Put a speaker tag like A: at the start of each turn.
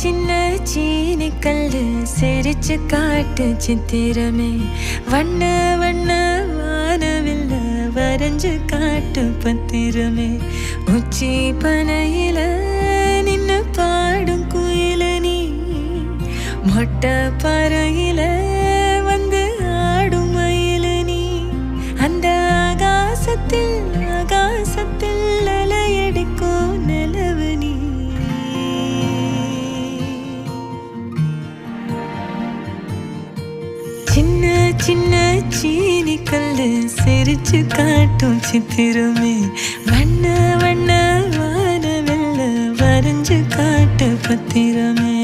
A: சின்ன சீனி கல்லு சிரிச்சு காட்டு சித்திரமே வண்ண வண்ண வானவில்ல வரைஞ்சு காட்டு பத்திரமே உச்சி பனையில நின்னு பாடும் குயில நீ மொட்டை பறையில வந்து ஆடும் மயில நீ அந்த ஆகாசத்தில் ஆகாசத்தில் அலையடிக்கும் நிலவு நீ சின்ன சின்ன சீனி கல்லு சிரிச்சு காட்டும் சித்திரமே வண்ண வண்ண வானவெல்ல வரைஞ்சு காட்டு பத்திரமே